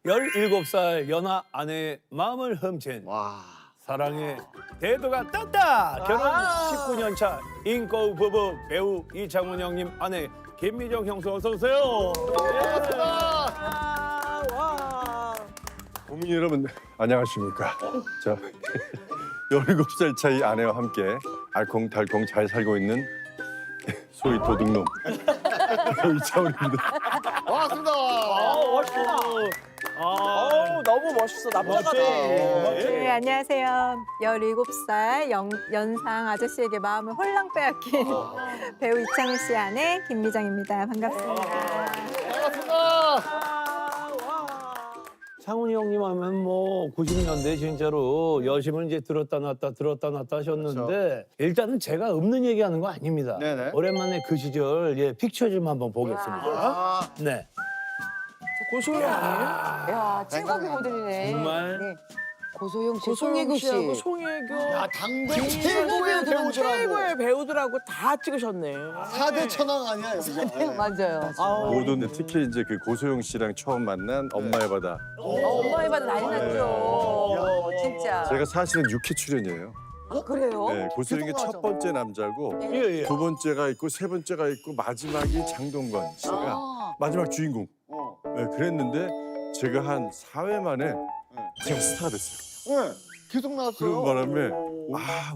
17살 연하 아내의 마음을 훔친 와. 사랑의 대도가 떴다. 결혼 19년 차 인거우 부부 배우 이창훈 형님 아내 김미정 형수 어서 오세요. 국민 여러분 안녕하십니까. 자, 17살 차이 아내와 함께 알콩달콩 잘 살고 있는 소위 도둑놈 이창훈입니다. 반갑습니다. 멋있다. 너무 멋있어. 남자가 네, 안녕하세요. 17살 연상 아저씨에게 마음을 홀랑 빼앗긴 배우 이창훈 씨 아내 김미정입니다. 반갑습니다. 반갑습니다. 창훈이 형님 하면 뭐 90년대 진짜로 여심을 이제 들었다 놨다 하셨는데 일단은 제가 없는 얘기하는 거 아닙니다. 네네. 오랜만에 그 시절 픽처 좀 한번 보겠습니다. 아, 네. 고소영 씨. 야, 최고 배우들이네. 정말? 네. 고소영 씨, 고소영 송혜교 씨하고 씨. 송혜교. 야, 당대 최고의 배우들하고. 최고의 배우들하고 다 찍으셨네. 4대 천왕 아니야, 여기가. 네. 맞아요. 모든 특히 이제 그 고소영 씨랑 처음 만난 엄마의 바다. 엄마의 바다 난리 났죠. 진짜. 제가 사실은 6회 출연이에요. 그래요? 네, 고소영이 첫 번째 남자고 예, 예. 두 번째가 있고 세 번째가 있고 마지막이 장동건 씨가 마지막 주인공. 네, 그랬는데 제가 한 4회 만에 제가 스타가 됐어요. 네, 계속 나왔어요. 그런 바람에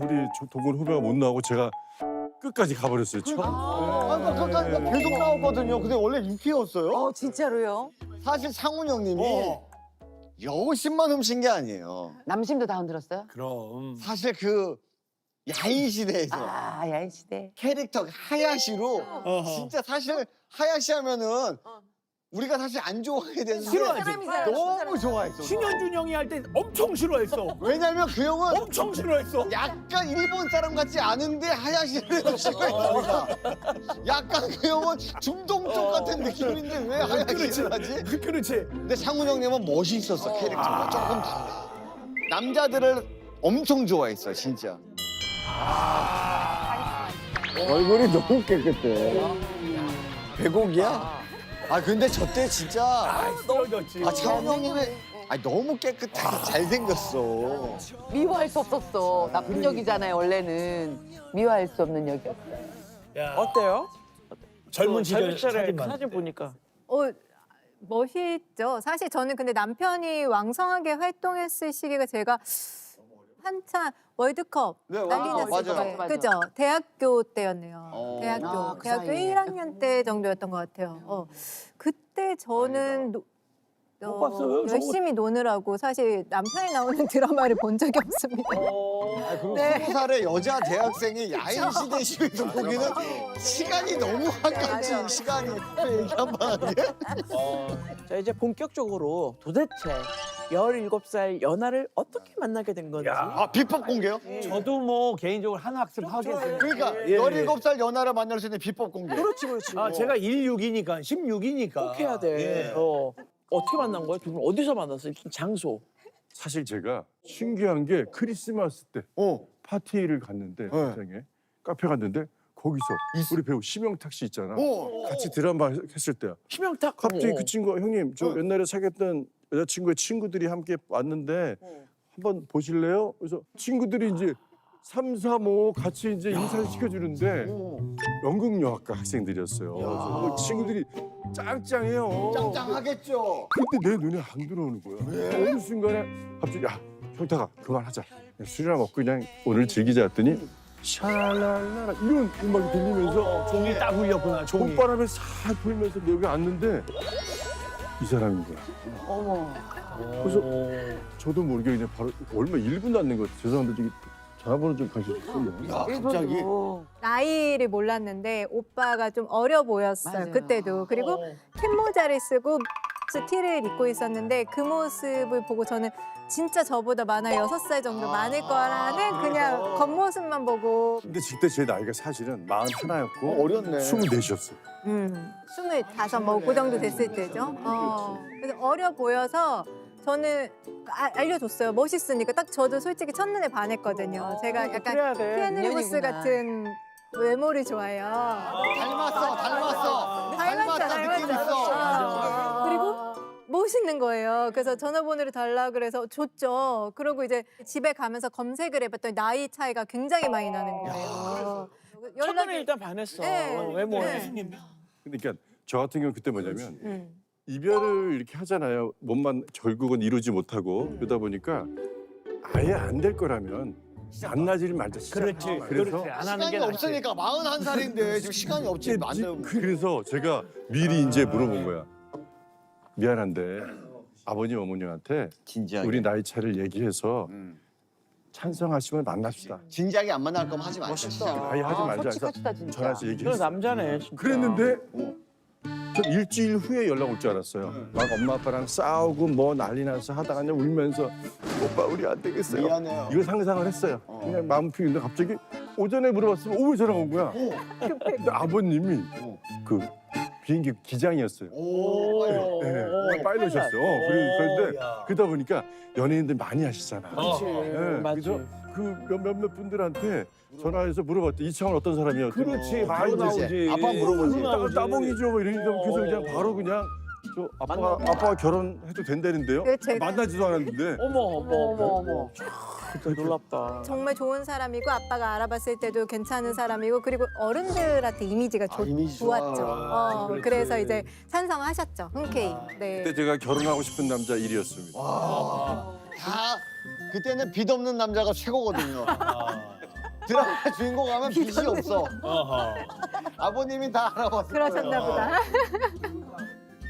우리 동건 후배가 못 나오고 제가 끝까지 가버렸어요. 처음. 그러니까 계속 나왔거든요. 근데 원래 6회였어요. 진짜로요? 사실 상훈 형님이 여우신만 훔친 게 아니에요. 남심도 다 흔들었어요? 그럼. 사실 그 야인 시대에서 야인 시대. 캐릭터 하야시로 진짜 사실 하야시 하면은 우리가 사실 안 좋아하게 되는데 싫어하지. 너무 좋아했어. 신현준 형이 할 때 엄청 싫어했어. 왜냐면 그 형은 엄청 싫어했어. 약간 일본 사람 같지 않은데 하야시를 싫어했어. 약간 그 형은 중동쪽 같은 느낌인데 왜 하야시를 하지? 그렇지. 근데 상훈 형님은 멋있었어 캐릭터가 조금 달라. 남자들을 엄청 좋아했어 진짜. 얼굴이 너무 깨끗해. 배곡이야? 아 근데 저 때 진짜 떨어졌지. 상훈 형님이 너무 깨끗하게 잘생겼어. 미워할 수 없었어. 나쁜 역이잖아요, 원래는. 미워할 수 없는 역이었어. 어때요? 젊은 시절 사진 사진만. 보니까. 멋있죠. 사실 저는 근데 남편이 왕성하게 활동했을 시기가 제가 한참 월드컵 네, 난리 월드컵, 났을 맞아요. 때, 그죠? 대학교 때였네요. 그 대학교 사이에. 1학년 때 정도였던 것 같아요. 그때 저는 못 봤어요, 저거. 열심히 노느라고 사실 남편이 나오는 드라마를 본 적이 없습니다. 그리고 네. 20살의 여자 대학생이 야인 시대 시에서 보기는 시간이 너무 아깝지. 시간이 얘기 한번 하게. 자, 이제 본격적으로 도대체 17살 연하를 어떻게 만나게 된 건지. 비법 공개요? 저도 뭐 개인적으로 하나 학습하겠습니다. 그러니까 예, 17살 연하를 만날 수 있는 비법 공개. 그렇지. 제가 16이니까 16이니까. 꼭 해야 돼. 어떻게 만난 거야? 두 분 어디서 만났어요? 일단 장소. 사실 제가 신기한 게 크리스마스 때 파티를 갔는데 현장에 카페 갔는데 거기서 우리 배우 심영탁 씨 있잖아. 같이 드라마 했을 때야. 심영탁. 갑자기 그 친구가 형님 저 옛날에 사귀었던 여자친구의 친구들이 함께 왔는데 한번 보실래요? 그래서 친구들이 이제 3, 4, 5 같이 이제 인사를 시켜주는데 연극영화과 학생들이었어요. 그래서 그 친구들이 짱짱해요. 짱짱하겠죠. 근데 내 눈에 안 들어오는 거야. 어느 순간에 갑자기 야 형탁아 그만하자. 술이나 먹고 그냥 오늘 즐기자 했더니 샤랄라라 이런 음악이 들리면서 종이 딱 울렸구나. 종이. 봄바람에 싹 불면서 여기 왔는데 이 사람인 거야. 어머. 그래서 저도 모르게 그냥 바로 얼마 1분도 안 된 것 같아요. 죄송한데 저기 전화번호 좀 가르쳐 주세요. 야 갑자기. 나이를 몰랐는데 오빠가 좀 어려 보였어요. 맞아요. 그때도. 그리고 캡모자를 쓰고 티를 입고 있었는데 그 모습을 보고 저는 진짜 저보다 많아 6살 정도 많을 거라는 그냥 겉모습만 보고 근데 그때 제 나이가 사실은 41였고 어렸네. 24이었어요. 25, 그 정도 됐을 때죠. 그래서 어려 보여서 저는 알려줬어요. 멋있으니까. 딱 저도 솔직히 첫눈에 반했거든요. 제가 그래야 약간 돼. 피아노 리브스 인연이구나. 같은 외모를 좋아해요. 닮았어. 닮았다는 느낌 있어. 그리고 멋있는 거예요. 그래서 전화번호를 달라 그래서 줬죠. 그러고 이제 집에 가면서 검색을 해봤더니 나이 차이가 굉장히 많이 나는 거예요. 첫눈에 일단 반했어. 네. 외모에. 네. 그러니까 저 같은 경우 그때 뭐냐면 이별을 이렇게 하잖아요. 몸만 결국은 이루지 못하고 그러다 보니까 아예 안 될 거라면 만나지를 말자. 그렇지. 그래서 그렇지. 안 하는 게 시간이 낫지. 없으니까 41살인데 지금 시간이 없지. 안 되면. 그래서 제가 미리 이제 물어본 거야. 미안한데 아버님 어머님한테 진지하게. 우리 나이 차를 얘기해서 찬성하시면 만납시다. 진지하게 안 만날 거면 하지 말자. 아예 하지 말자. 그래서 솔직하시다 진짜. 전화해서 너 얘기했어. 남자네 진짜. 그랬는데 전 일주일 후에 연락 올 줄 알았어요. 막 엄마 아빠랑 싸우고 뭐 난리 나서 하다가 그냥 울면서 오빠 우리 안 되겠어요. 미안해요. 이걸 상상을 했어요. 그냥 마음 풀리는데 갑자기 오전에 물어봤으면 오후에 전화가 온 거야. 근데 아버님이 그 비행기 기장이었어요. 오, 빨리. 네, 파일럿이었어요. 그런데 그러다 보니까 연예인들 많이 하시잖아. 그렇지. 네, 맞지. 그래서 그 몇몇 분들한테 전화해서 물어봤대. 이창훈 어떤 사람이었대. 그렇지. 다 바로 이제 나오지. 아빠 물어보지. 나오지. 따봉이죠. 뭐 이러니까 그래서 그냥 바로 그냥 저 아빠가 결혼해도 된다는데요. 그 제가- 만나지도 않았는데. 어머 어머 어머 어머. 그때 놀랍다. 정말 좋은 사람이고 아빠가 알아봤을 때도 괜찮은 사람이고 그리고 어른들한테 이미지가 이미지 좋았죠. 좋아. 그렇지. 그래서 이제 찬성하셨죠. 흔쾌히. 네. 그때 제가 결혼하고 싶은 남자 1위였습니다. 다 그때는 빚 없는 남자가 최고거든요. 드라마 주인공 하면 빚이 없어. 어허. 아버님이 다 알아봤을 그러셨나 거예요. 보다.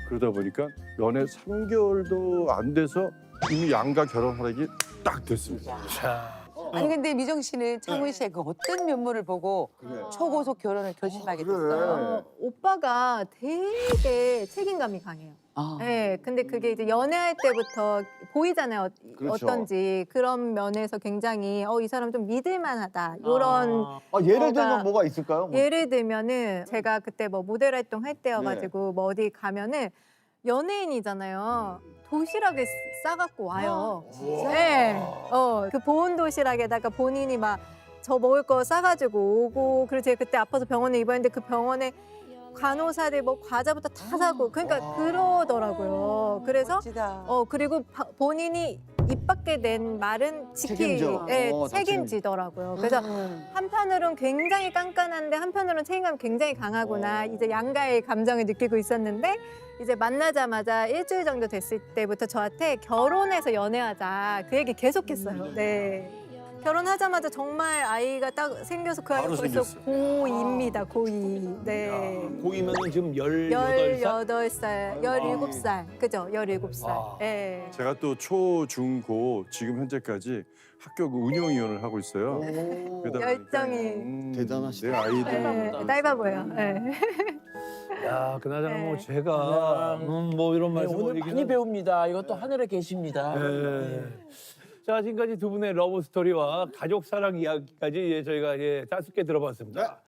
그러다 보니까 연애 3개월도 안 돼서 이미 양가 결혼 허락이 딱 됐습니다. 아니 근데 미정 씨는 창훈 씨의 그 어떤 면모를 보고 초고속 결혼을 결심하게 됐어요? 오빠가 되게 책임감이 강해요. 아. 네, 근데 그게 이제 연애할 때부터 보이잖아요. 그렇죠. 어떤지 그런 면에서 굉장히 이 사람 좀 믿을만하다. 이런 예를 들면 뭐가 있을까요? 뭐. 예를 들면은 제가 그때 뭐 모델 활동할 때여가지고 뭐 어디 가면은 연예인이잖아요. 도시락을 싸갖고 와요. 네. 그 보온 도시락에다가 본인이 막 저 먹을 거 싸가지고 오고 그리고 제가 그때 아파서 병원에 입원했는데 그 병원에 간호사들 뭐 과자부터 다 사고 그러니까 그러더라고요. 그래서 멋지다. 그리고 본인이 입 밖에 낸 말은 책임져. 예, 다 책임지더라고요. 그래서 한편으로는 굉장히 깐깐한데 한편으로는 책임감이 굉장히 강하구나. 이제 양가의 감정을 느끼고 있었는데 이제 만나자마자 일주일 정도 됐을 때부터 저한테 결혼해서 연애하자 그 얘기 계속했어요. 네. 결혼하자마자 정말 아이가 딱 생겨서 그 아이가 바로 벌써 생겼어요. 고2입니다. 고2. 네. 고이면은 지금 18살? 18살, 17살. 그죠? 17살. 아. 예. 제가 또 초, 중, 고 지금 현재까지 학교 그 운영위원을 하고 있어요. 그러다 보니까, 열정이. 대단하시다. 내 아이들 네, 짧아 보여. 네. 야, 그나저나 네. 뭐 제가 뭐 이런 네, 말씀 오늘 드리기는 많이 배웁니다. 이것도 하늘에 계십니다. 네. 자, 지금까지 두 분의 러브 스토리와 가족 사랑 이야기까지 저희가 따숩게 들어봤습니다.